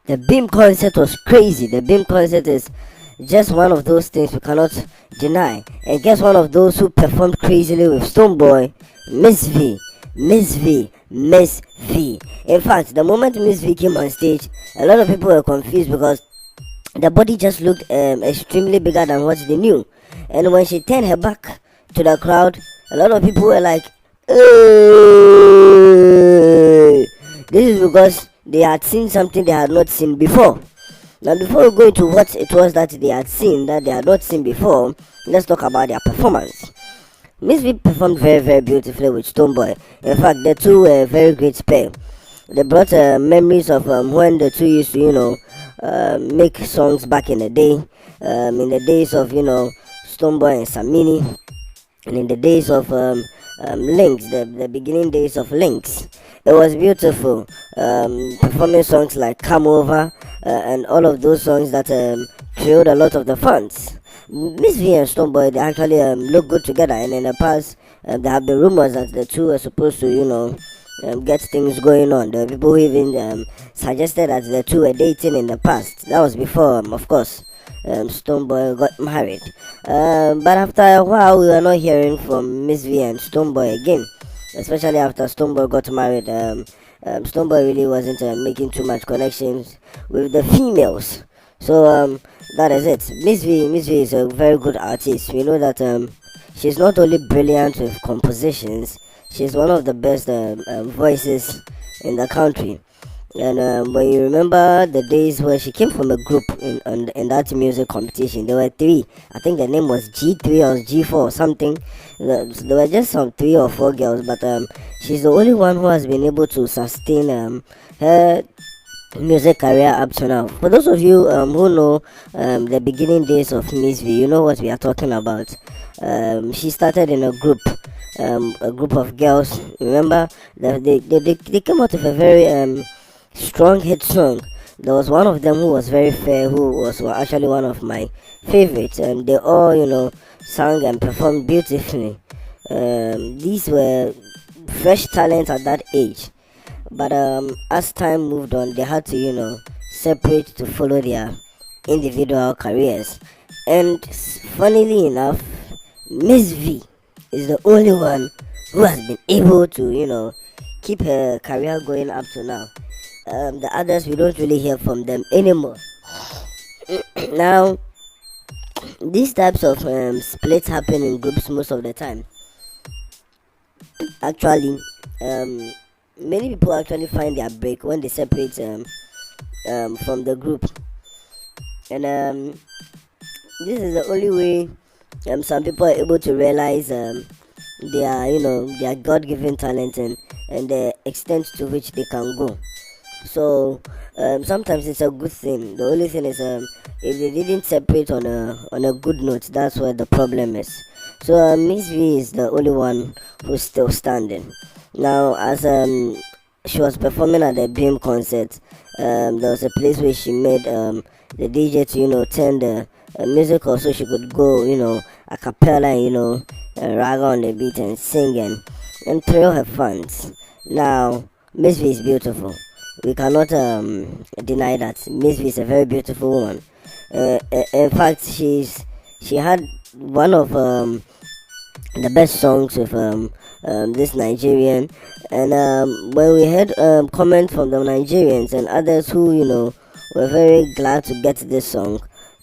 The Bhim concert was crazy. The Bhim concert is just one of those things we cannot deny. And guess one of those who performed crazily with Stoneboy? Mzvee. Miss V. In fact, the moment Miss V came on stage, a lot of people were confused because the body just looked extremely bigger than what they knew. And when she turned her back to the crowd, a lot of people were like, "Hey!" This is because they had seen something they had not seen before. Now, before we go into what it was that they had seen that they had not seen before, let's talk about their performance. Miss V performed very, very beautifully with Stoneboy. In fact, the two were a very great pair. They brought memories of when the two used to, make songs back in the day, in the days of, Stoneboy and Samini, and in the days of Links, the beginning days of Links. It was beautiful, performing songs like Come Over and all of those songs that thrilled a lot of the fans. Miss V and Stoneboy, they actually look good together, and in the past, there have been rumors that the two are supposed to, get things going on. There were people who even suggested that the two were dating in the past. That was before, of course, Stoneboy got married. But after a while, we were not hearing from Miss V and Stoneboy again, especially after Stoneboy got married. Stoneboy really wasn't making too much connections with the females. So that is it. Miss V is a very good artist. We know that she's not only brilliant with compositions, she's one of the best voices in the country. And when you remember the days where she came from a group in that music competition, there were three. I think the name was G3 or G4 or something. There were just some three or four girls, but she's the only one who has been able to sustain her music career up to now. For those of you who know the beginning days of Miss V, you know what we are talking about. She started in a group of girls. Remember that they came out with a very strong hit song. There was one of them who was very fair, who was actually one of my favorites, and they all, sang and performed beautifully. These were fresh talents at that age, but as time moved on, they had to, separate to follow their individual careers. And funnily enough, Miss V is the only one who has been able to, keep her career going up to now. The others, we don't really hear from them anymore. Now, these types of splits happen in groups most of the time. Actually, many people actually find their break when they separate from the group, and this is the only way some people are able to realize their God-given talent and the extent to which they can go. So sometimes it's a good thing. The only thing is if they didn't separate on a good note, that's where the problem is. So Miss V is the only one who's still standing. Now, as she was performing at the Bhim concert, there was a place where she made the DJ to turn the music off so she could go a cappella, rag on the beat and sing and thrill her fans. Now, Miss V is beautiful. We cannot deny that Miss V is a very beautiful woman. In fact, she had one of the best songs with this Nigerian, and when we heard comments from the Nigerians and others who were very glad to get this song,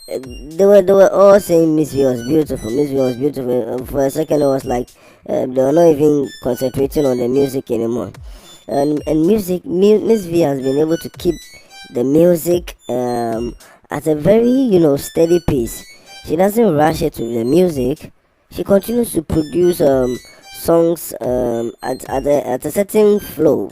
they were all saying Miss V was beautiful. Miss V was beautiful. For a second, it was like they were not even concentrating on the music anymore. And Miss V has been able to keep the music at a very steady pace. She doesn't rush it with the music. She continues to produce songs at a certain flow.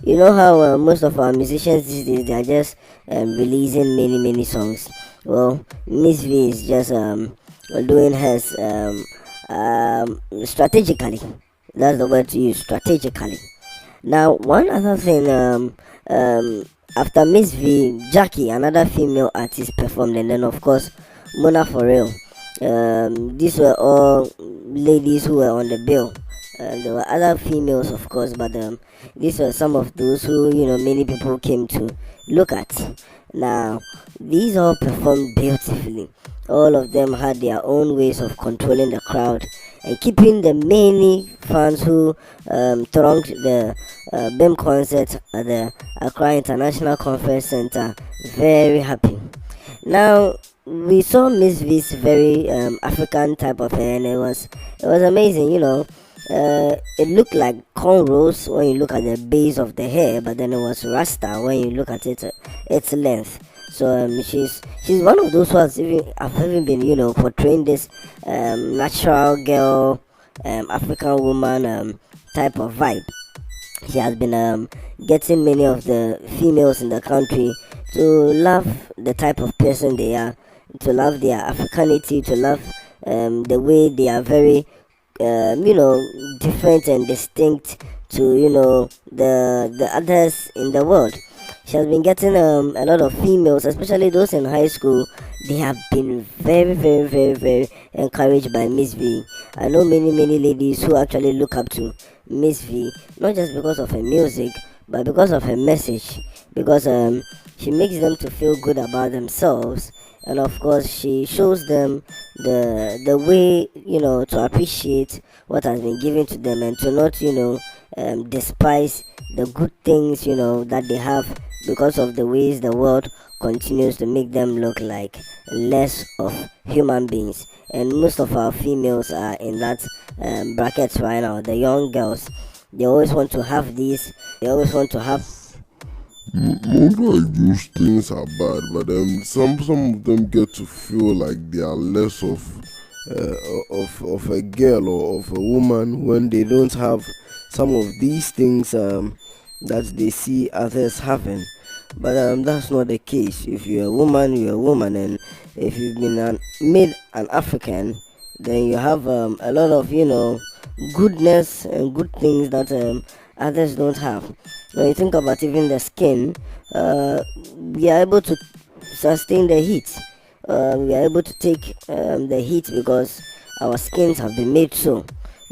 You know how most of our musicians these days, they are just releasing many songs. Well, Miss V is just doing hers strategically. That's the word to use, strategically. Now, one other thing, after Miss V, Jackie, another female artist, performed, and then of course Mona For Real. These were all ladies who were on the bill There were other females, of course, but these were some of those who many people came to look at. Now, these all performed beautifully. All of them had their own ways of controlling the crowd and keeping the many fans who thronged the Bhim concert at the Accra International Conference Center very happy. Now, we saw Mzvee's very African type of hair, and it was amazing. It looked like cornrows when you look at the base of the hair, but then it was rasta when you look at its length. So she's one of those who have even been portraying this natural girl, African woman type of vibe. She has been getting many of the females in the country to love the type of person they are, to love their Africanity, to love the way they are very different and distinct to the others in the world. She has been getting a lot of females, especially those in high school. They have been very, very, very, very encouraged by Mzvee. I know many ladies who actually look up to Mzvee, not just because of her music, but because of her message. Because she makes them to feel good about themselves, and of course she shows them the way to appreciate what has been given to them, and to not despise the good things that they have, because of the ways the world continues to make them look like less of human beings. And most of our females are in that bracket right now. The young girls, they always want to have these, they always want to have. Not like those things are bad, but some of them get to feel like they are less of a girl or of a woman when they don't have some of these things that they see others having. But that's not the case. If you're a woman, you're a woman, and if you've been made an African, then you have a lot of goodness and good things that others don't have. When you think about even the skin, we are able to sustain the heat. We are able to take the heat because our skins have been made so.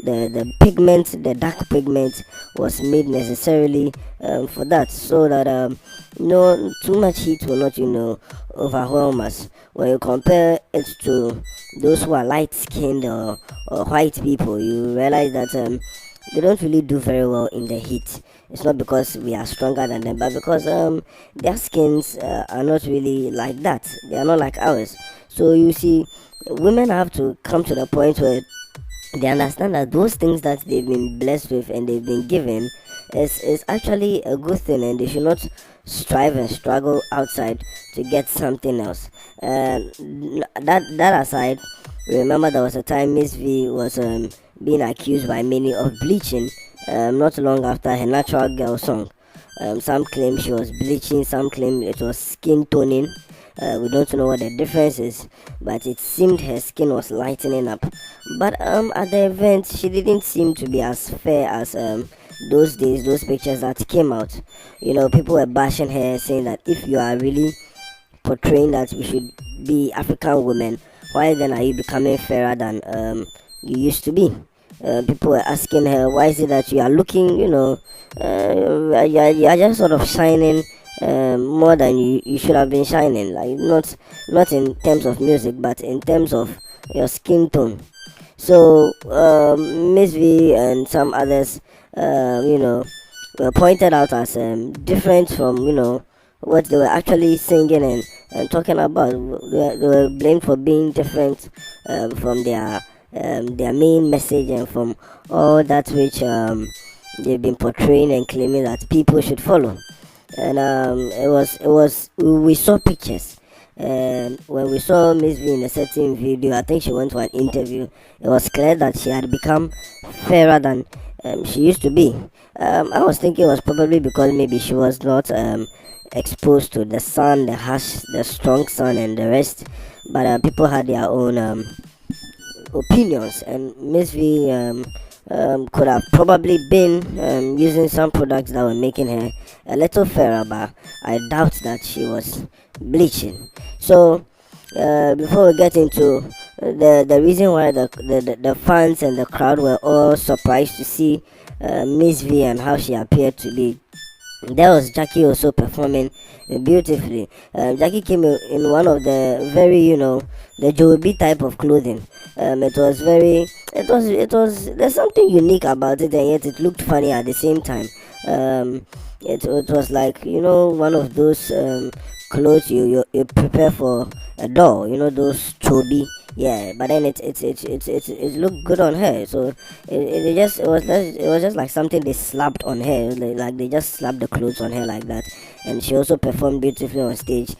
The pigment, the dark pigment, was made necessarily for that, so that no too much heat will not overwhelm us. When you compare it to those who are light skinned or white people, you realize that they don't really do very well in the heat. It's not because we are stronger than them, but because their skins are not really like that. They are not like ours. So you see, women have to come to the point where they understand that those things that they've been blessed with and they've been given is actually a good thing, and they should not strive and struggle outside to get something else. And that aside, remember there was a time Mzvee was being accused by many of bleaching not long after her Natural Girl song. Some claim she was bleaching, some claim it was skin toning. We don't know what the difference is, but it seemed her skin was lightening up. But at the event, she didn't seem to be as fair as those days, those pictures that came out. People were bashing her, saying that if you are really portraying that we should be African women, why then are you becoming fairer than you used to be? People were asking her, why is it that you are looking, you are just sort of shining more than you should have been shining, like not in terms of music, but in terms of your skin tone. So Mzvee and some others, were pointed out as different from what they were actually singing and talking about. They were blamed for being different from their main message and from all that which they've been portraying and claiming that people should follow. And we saw pictures, and when we saw Mzvee in a certain video, I think she went for an interview, it was clear that she had become fairer than she used to be. I was thinking it was probably because maybe she was not exposed to the sun, the strong sun and the rest, but people had their own opinions, and Mzvee could have probably been using some products that were making her a little fairer, but I doubt that she was bleaching. So before we get into the reason why the fans and the crowd were all surprised to see Miss V and how she appeared to be. There was Jackie also performing beautifully. Jackie came in one of the very, the Joe type of clothing. It was very, there's something unique about it, and yet it looked funny at the same time. It was like, one of those clothes you prepare for a doll, those chobi. Yeah, but then it looked good on her. So it was just like something they slapped on her. It was like they just slapped the clothes on her like that. And she also performed beautifully on stage,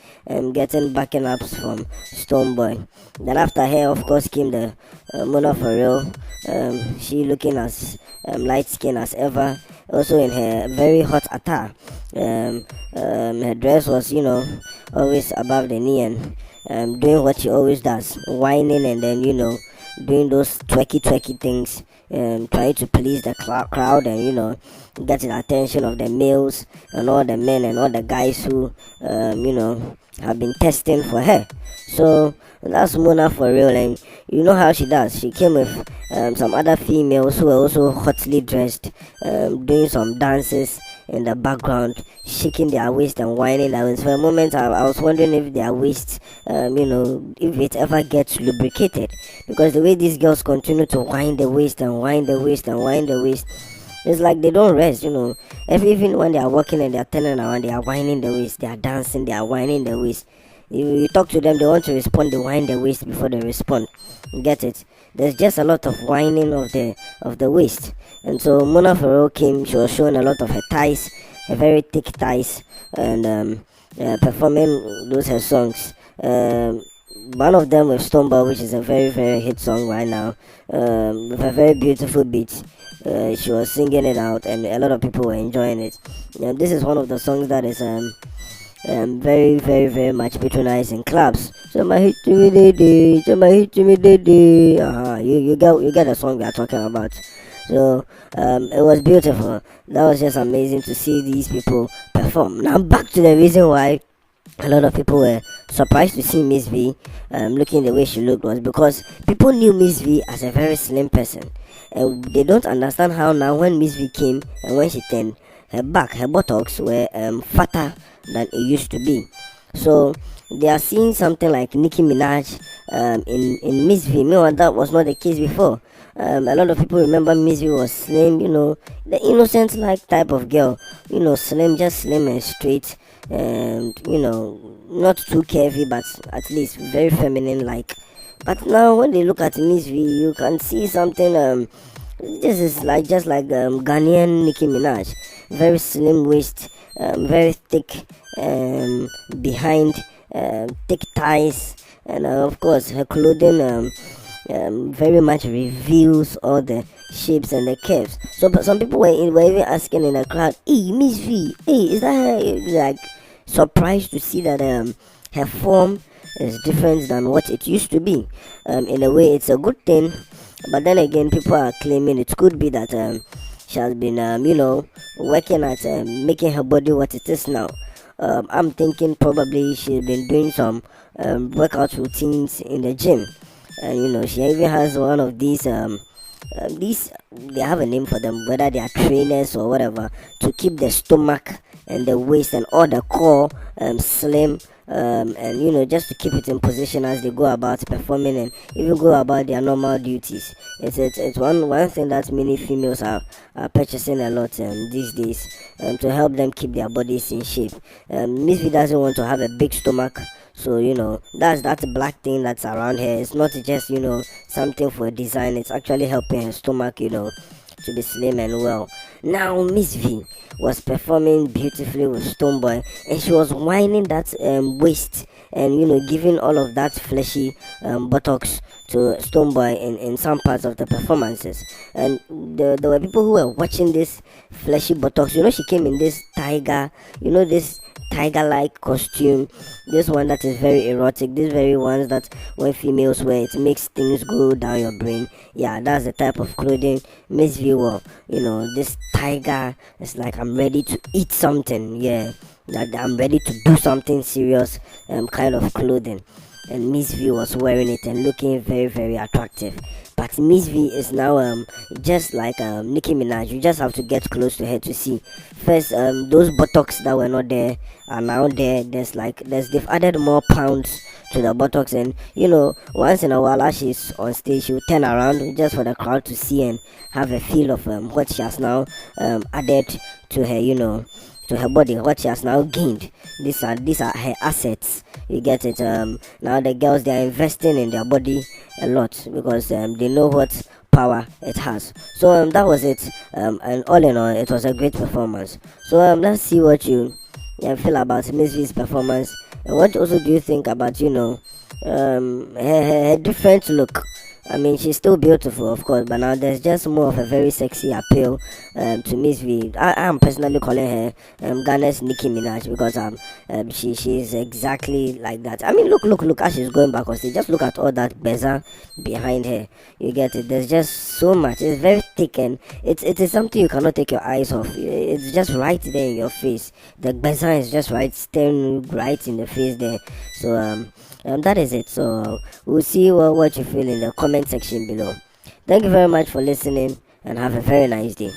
getting backing ups from Stoneboy. Then after her, of course, came the Mona for real. She looking as light skinned as ever, also in her very hot attire. Her dress was, always above the knee, and doing what she always does, whining, and then, doing those twerky things, trying to please the crowd, and, get the attention of the males and all the men and all the guys who, have been testing for her. So that's Mona for real, and you know how she does. She came with some other females who were also hotly dressed, doing some dances in the background, shaking their waist and whining their waist. For a moment, I was wondering if their waist, if it ever gets lubricated, because the way these girls continue to whine the waist and whine the waist and whine the waist, it's like they don't rest, even when they are walking and they are turning around, they are whining the waist, they are dancing, they are whining the waist. You talk to them, they want to respond, they whine the waist before they respond. You get it? There's just a lot of whining of the waist. And so Mona Farrow came, she was showing a lot of her thighs, her very thick thighs, and performing those her songs. One of them with Stoneball, which is a very, very hit song right now, with a very beautiful beat. She was singing it out, and a lot of people were enjoying it. This is one of the songs that is very, very, very much patronized in clubs. So my hit to me day, so my hit to me day. You get the song we are talking about. So it was beautiful. That was just amazing to see these people perform. Now back to the reason why a lot of people were surprised to see Miss V looking the way she looked, was because people knew Miss V as a very slim person, and they don't understand how now when Miss V came and when she turned, her buttocks were fatter than it used to be. So they are seeing something like Nicki Minaj in Miss V. Meanwhile, that was not the case before. A lot of people remember Miss V was slim, the innocent like type of girl, slim, just slim and straight, and not too curvy, but at least very feminine like. But now when they look at Miss V, you can see something. This is like just like Ghanaian Nicki Minaj, very slim waist, very thick behind, thick thighs, and of course her clothing very much reveals all the shapes and the curves. So, but some people were even asking in the crowd, "Hey, Miss V, hey, is that her?" Like surprised to see that her form is different than what it used to be. In a way, it's a good thing, but then again, people are claiming it could be that she has been, working at making her body what it is now. I'm thinking probably she's been doing some workout routines in the gym, and she even has one of these, they have a name for them, whether they are trainers or whatever, to keep the stomach and the waist and all the core slim, and just to keep it in position as they go about performing and even go about their normal duties. It's one thing that many females are purchasing a lot these days, to help them keep their bodies in shape. Miss V doesn't want to have a big stomach, so that's that black thing that's around her. It's not just something for design. It's actually helping her stomach to be slim and well. Now Miss V was performing beautifully with Stoneboy, and she was whining that waist, and giving all of that fleshy buttocks to Stoneboy in some parts of the performances. And there were people who were watching this fleshy buttocks. She came in this tiger, this tiger-like costume, this one that is very erotic, these very ones that when females wear, it makes things go down your brain. Yeah, that's the type of clothing Miss V wore. This tiger is like, I'm ready to eat something. Yeah, that I'm ready to do something serious, kind of clothing. and Mzvee was wearing it and looking very very attractive. But Mzvee is now just like Nicki Minaj. You just have to get close to her to see. First, those buttocks that were not there are now there. They've added more pounds to the buttocks, and once in a while as she's on stage, she'll turn around just for the crowd to see and have a feel of what she has now added to her, to her body, what she has now gained. These are her assets. You get it. Now the girls, they are investing in their body a lot because they know what power it has. So that was it. And all in all, it was a great performance. So let's see what you feel about Mzvee's performance, and what also do you think about her different look. I mean, she's still beautiful, of course, but now there's just more of a very sexy appeal to Mzvee. I am personally calling her Ghana's Nicki Minaj because she's exactly like that. I mean, look as she's going back on stage. Just look at all that beza behind her. You get it. There's just so much. It's very thick, and it is something you cannot take your eyes off. It's just right there in your face. The beza is just right, staring right in the face there. So that is it. So we'll see what you feel in the comment section below. Thank you very much for listening, and have a very nice day.